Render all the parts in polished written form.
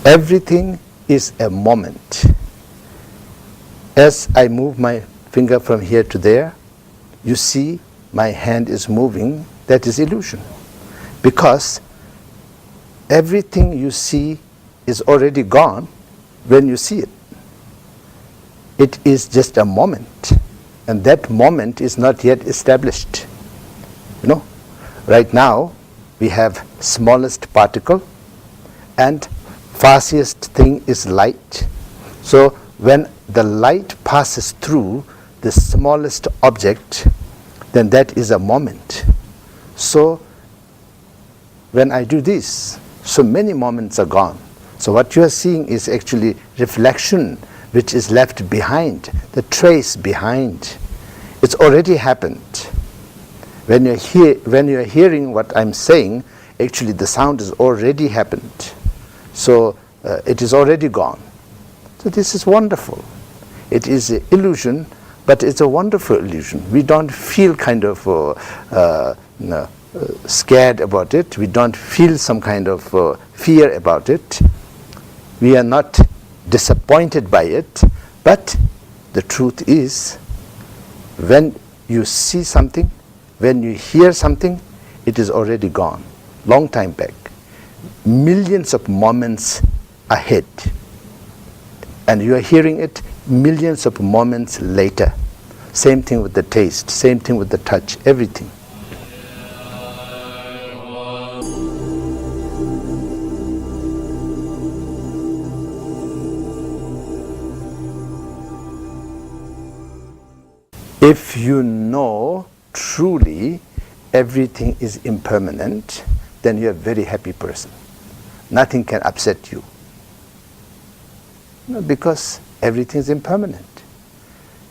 Everything is a moment. As I move my finger from here to there, you see my hand is moving. That is illusion. Because everything you see is already gone when you see it. It is just a moment. And that moment is not yet established. You know, right now we have smallest particle and fastest thing is light. So when the light passes through the smallest object, then that is a moment. So when I do this, so many moments are gone. So what you are seeing is actually reflection which is left behind, the trace behind. It's already happened. When you're hearing what I'm saying, actually the sound has already happened. So it is already gone. So this is wonderful. It is an illusion, but it's a wonderful illusion. We don't feel kind of scared about it. We don't feel some kind of fear about it. We are not disappointed by it. But the truth is, when you see something, when you hear something, it is already gone, long time back. Millions of moments ahead. And you are hearing it millions of moments later. Same thing with the taste, same thing with the touch, everything. If you know truly everything is impermanent, then you're a very happy person. Nothing can upset you. No, because everything is impermanent.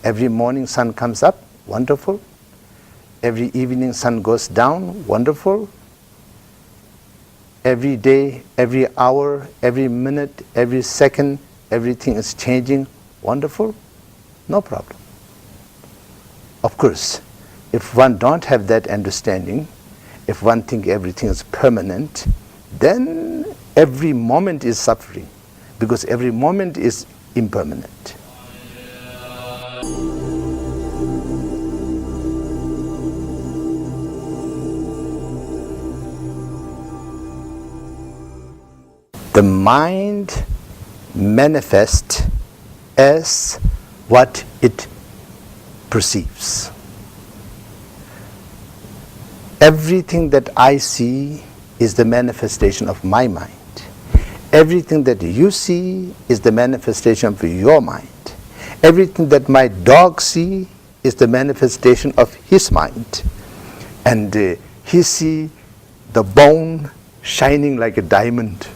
Every morning sun comes up, wonderful. Every evening sun goes down, wonderful. Every day, every hour, every minute, every second, everything is changing, wonderful. No problem. Of course, if one don't have that understanding, if one think everything is permanent, then every moment is suffering, because every moment is impermanent. The mind manifests as what it perceives. Everything that I see is the manifestation of my mind. Everything that you see is the manifestation of your mind. Everything that my dog sees is the manifestation of his mind. And he sees the bone shining like a diamond,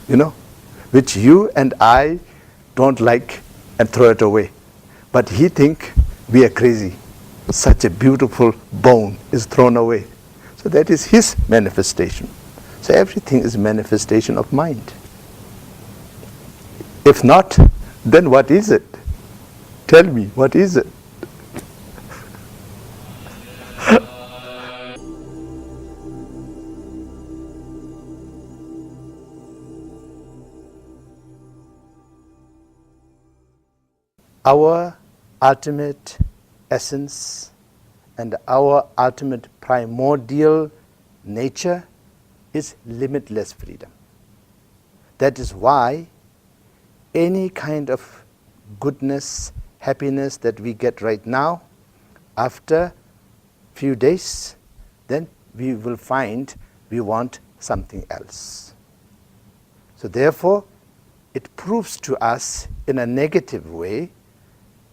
you know, which you and I don't like and throw it away. But he thinks we are crazy. Such a beautiful bone is thrown away. So that is his manifestation. So everything is manifestation of mind. If not, then what is it? Tell me, what is it? Our ultimate essence and our ultimate primordial nature is limitless freedom. That is why any kind of goodness, happiness that we get right now, after few days, then we will find we want something else. So therefore, it proves to us in a negative way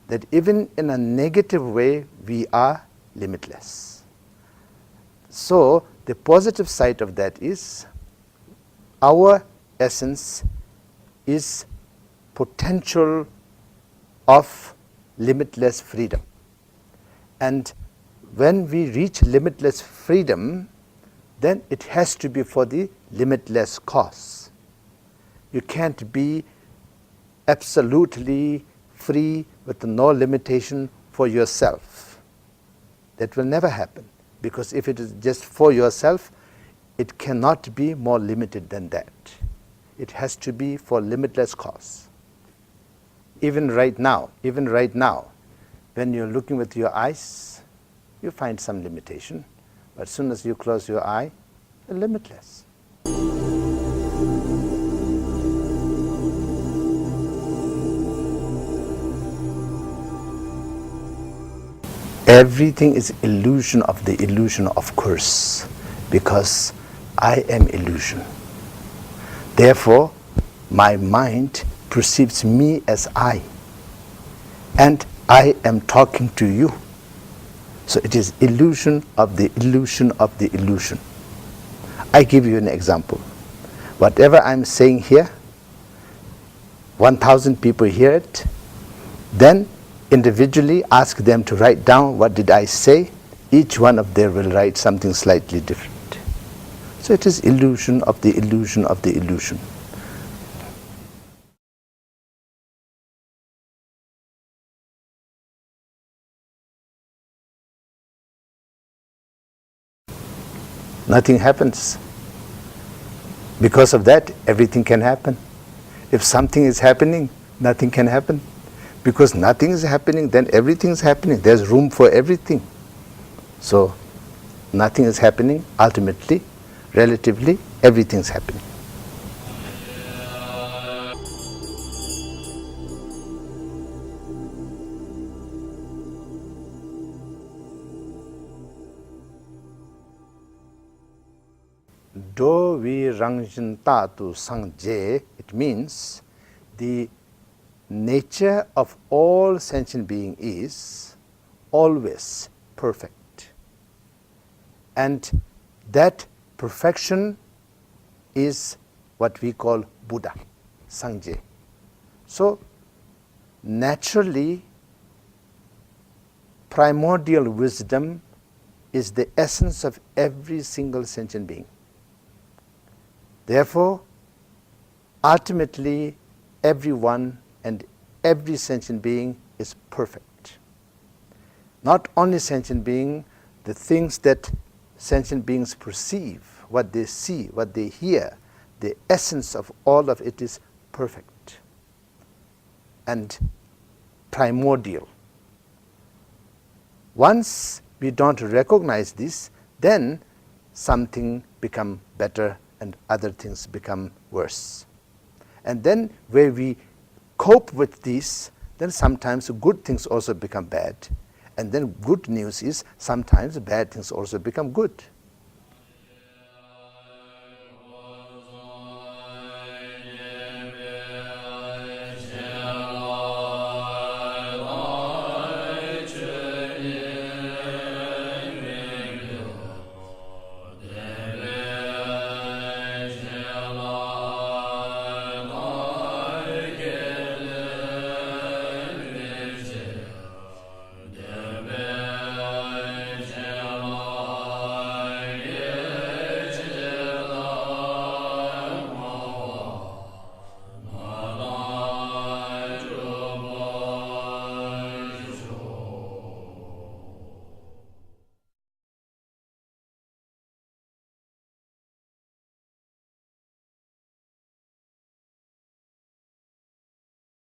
that even in a negative way, we are limitless. So the positive side of that is our essence is potential of limitless freedom. And when we reach limitless freedom, then it has to be for the limitless cause. You can't be absolutely free with no limitation for yourself. That will never happen, because if it is just for yourself, it cannot be more limited than that. it has to be for limitless cause. Even right now, when you're looking with your eyes, you find some limitation. But as soon as you close your eye, you're limitless. Everything is illusion of the illusion of course, because I am illusion. Therefore, my mind perceives me as I, and I am talking to you. So it is illusion of the illusion of the illusion. I give you an example. Whatever I'm saying here, 1,000 people hear it, then individually ask them to write down what did I say. Each one of them will write something slightly different. So it is illusion of the illusion of the illusion. Nothing happens. Because of that, everything can happen. If something is happening, nothing can happen. Because nothing is happening, then everything is happening. There's room for everything. So nothing is happening, ultimately, relatively, everything is happening. Do vi rangjin ta tu sang je, it means the nature of all sentient being is always perfect. And that perfection is what we call Buddha, Sangje. So naturally, primordial wisdom is the essence of every single sentient being. Therefore, ultimately, everyone and every sentient being is perfect. Not only sentient being, the things that sentient beings perceive, what they see, what they hear, the essence of all of it is perfect and primordial. Once we don't recognize this, then something becomes better and other things become worse. And then where we cope with this, then sometimes good things also become bad. And then good news is sometimes bad things also become good.